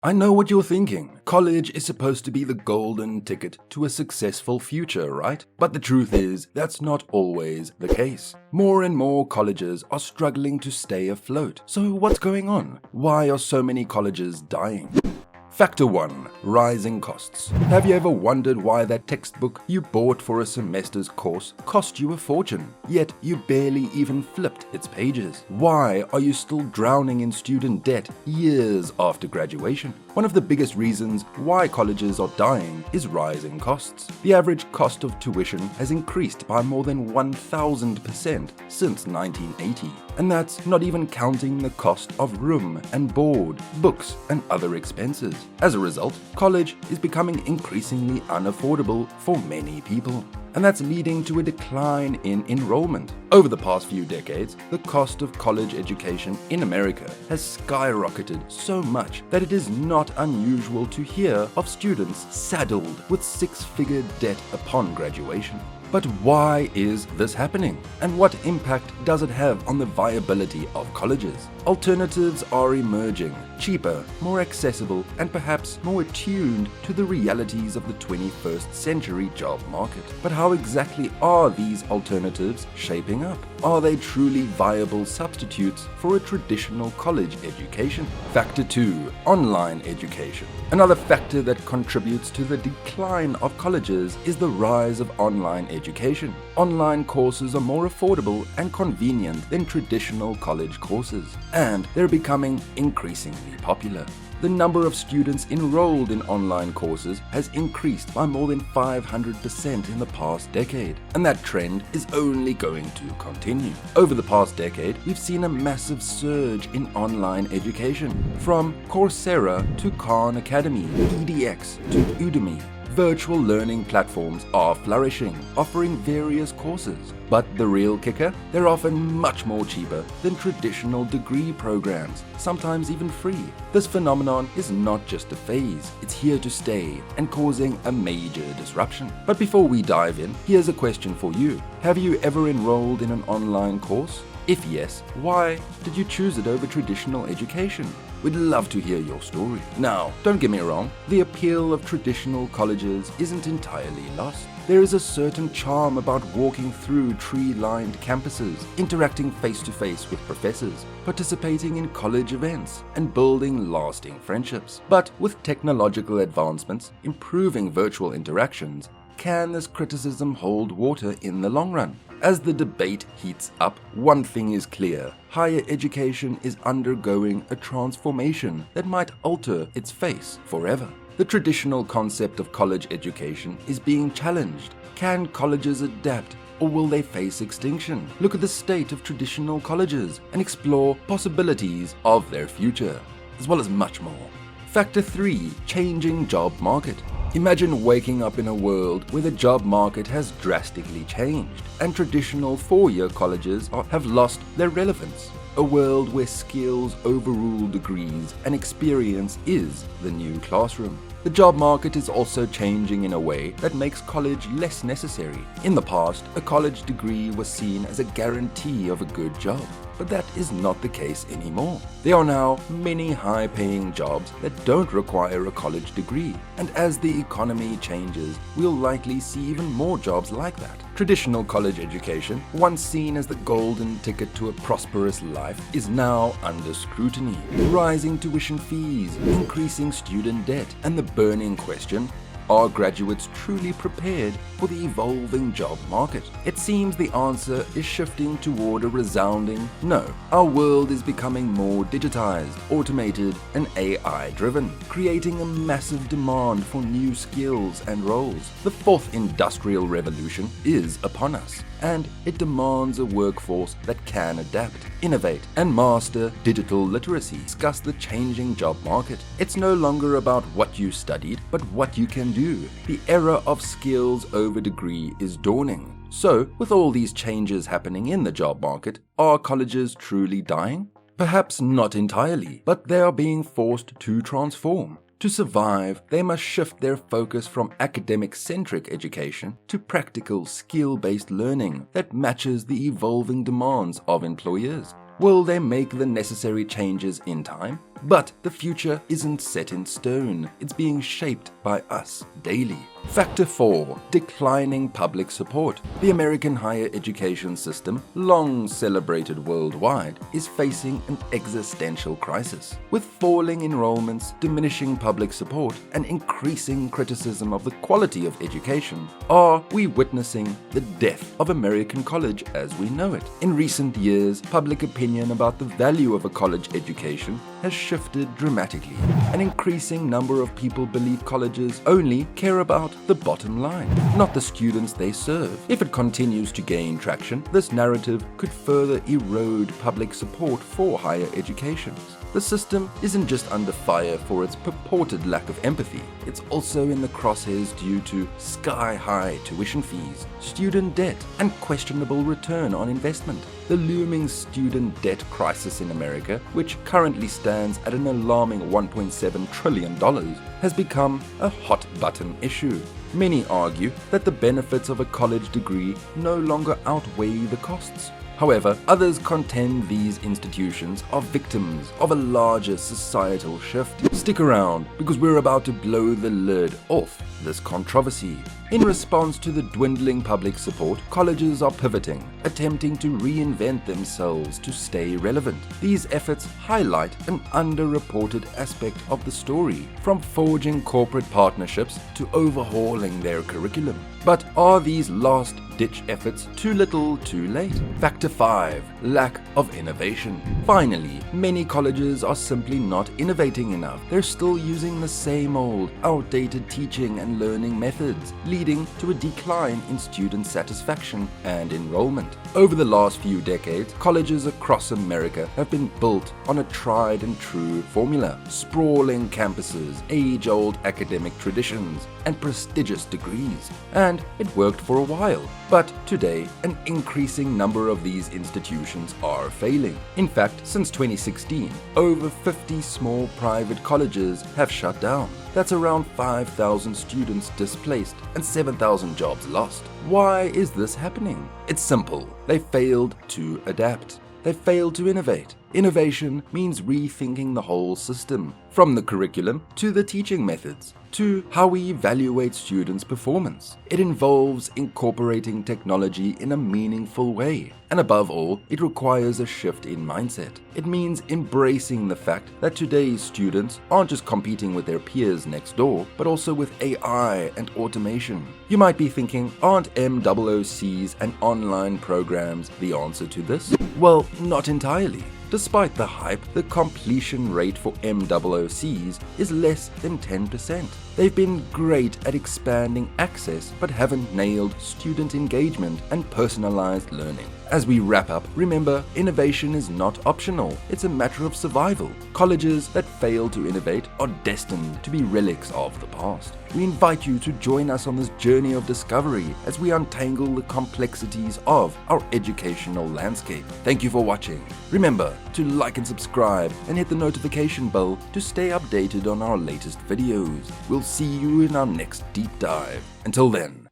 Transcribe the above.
I know what you're thinking. College is supposed to be the golden ticket to a successful future, right? But the truth is, that's not always the case. More and more colleges are struggling to stay afloat. So what's going on? Why are so many colleges dying? Factor 1. Rising costs. Have you ever wondered why that textbook you bought for a semester's course cost you a fortune, yet you barely even flipped its pages? Why are you still drowning in student debt years after graduation? One of the biggest reasons why colleges are dying is rising costs. The average cost of tuition has increased by more than 1,000% since 1980. And that's not even counting the cost of room and board, books, and other expenses. As a result, college is becoming increasingly unaffordable for many people. And that's leading to a decline in enrollment. Over the past few decades, the cost of college education in America has skyrocketed so much that it is not unusual to hear of students saddled with six-figure debt upon graduation. But why is this happening? And what impact does it have on the viability of colleges? Alternatives are emerging, cheaper, more accessible, and perhaps more attuned to the realities of the 21st century job market. But how exactly are these alternatives shaping up? Are they truly viable substitutes for a traditional college education? Factor 2. Online education. Another factor that contributes to the decline of colleges is the rise of online education. Online courses are more affordable and convenient than traditional college courses, and they're becoming increasingly popular. The number of students enrolled in online courses has increased by more than 500% in the past decade, and that trend is only going to continue. Over the past decade, we've seen a massive surge in online education, from Coursera to Khan Academy, edX to Udemy. Virtual learning platforms are flourishing, offering various courses. But the real kicker? They're often much more cheaper than traditional degree programs, sometimes even free. This phenomenon is not just a phase, it's here to stay and causing a major disruption. But before we dive in, here's a question for you. Have you ever enrolled in an online course? If yes, why did you choose it over traditional education? We'd love to hear your story. Now, don't get me wrong, the appeal of traditional colleges isn't entirely lost. There is a certain charm about walking through tree-lined campuses, interacting face-to-face with professors, participating in college events, and building lasting friendships. But with technological advancements improving virtual interactions, can this criticism hold water in the long run? As the debate heats up, one thing is clear. Higher education is undergoing a transformation that might alter its face forever. The traditional concept of college education is being challenged. Can colleges adapt, or will they face extinction? Look at the state of traditional colleges and explore possibilities of their future, as well as much more. Factor 3. Changing job market. Imagine waking up in a world where the job market has drastically changed and traditional four-year colleges have lost their relevance. A world where skills overrule degrees and experience is the new classroom. The job market is also changing in a way that makes college less necessary. In the past, a college degree was seen as a guarantee of a good job, but that is not the case anymore. There are now many high-paying jobs that don't require a college degree, and as the economy changes, we'll likely see even more jobs like that. Traditional college education, once seen as the golden ticket to a prosperous life, is now under scrutiny. Rising tuition fees, increasing student debt, and the burning question: are graduates truly prepared for the evolving job market? It seems the answer is shifting toward a resounding no. Our world is becoming more digitized, automated, and AI-driven, creating a massive demand for new skills and roles. The fourth industrial revolution is upon us, and it demands a workforce that can adapt, innovate, and master digital literacy. Discuss the changing job market. It's no longer about what you studied, but what you can do. The era of skills over degree is dawning. So, with all these changes happening in the job market, are colleges truly dying? Perhaps not entirely, but they are being forced to transform. To survive, they must shift their focus from academic-centric education to practical, skill-based learning that matches the evolving demands of employers. Will they make the necessary changes in time? But the future isn't set in stone, it's being shaped by us daily. Factor 4. Declining public support. The American higher education system, long celebrated worldwide, is facing an existential crisis. With falling enrollments, diminishing public support, and increasing criticism of the quality of education, are we witnessing the death of American college as we know it? In recent years, public opinion about the value of a college education has shifted dramatically. An increasing number of people believe colleges only care about the bottom line, not the students they serve. If it continues to gain traction, this narrative could further erode public support for higher education. The system isn't just under fire for its purported lack of empathy, it's also in the crosshairs due to sky-high tuition fees, student debt, and questionable return on investment. The looming student debt crisis in America, which currently stands at an alarming $1.7 trillion, has become a hot-button issue. Many argue that the benefits of a college degree no longer outweigh the costs. However, others contend these institutions are victims of a larger societal shift. Stick around, because we're about to blow the lid off this controversy. In response to the dwindling public support, colleges are pivoting, attempting to reinvent themselves to stay relevant. These efforts highlight an underreported aspect of the story, from forging corporate partnerships to overhauling their curriculum. But are these last-ditch efforts too little, too late? Factor 5. Lack of innovation. Finally, many colleges are simply not innovating enough. They're still using the same old, outdated teaching and learning methods, leading to a decline in student satisfaction and enrollment. Over the last few decades, colleges across America have been built on a tried and true formula: sprawling campuses, age-old academic traditions, and prestigious degrees. And it worked for a while. But today, an increasing number of these institutions are failing. In fact, since 2016, over 50 small private colleges have shut down. That's around 5,000 students displaced and 7,000 jobs lost. Why is this happening? It's simple. They failed to adapt. They failed to innovate. Innovation means rethinking the whole system, from the curriculum to the teaching methods, to how we evaluate students' performance. It involves incorporating technology in a meaningful way. And above all, it requires a shift in mindset. It means embracing the fact that today's students aren't just competing with their peers next door, but also with AI and automation. You might be thinking, aren't MOOCs and online programs the answer to this? Well, not entirely. Despite the hype, the completion rate for MOOCs is less than 10%. They've been great at expanding access, but haven't nailed student engagement and personalized learning. As we wrap up, remember, innovation is not optional, it's a matter of survival. Colleges that fail to innovate are destined to be relics of the past. We invite you to join us on this journey of discovery as we untangle the complexities of our educational landscape. Thank you for watching. Remember to like and subscribe and hit the notification bell to stay updated on our latest videos. We'll see you in our next deep dive. Until then.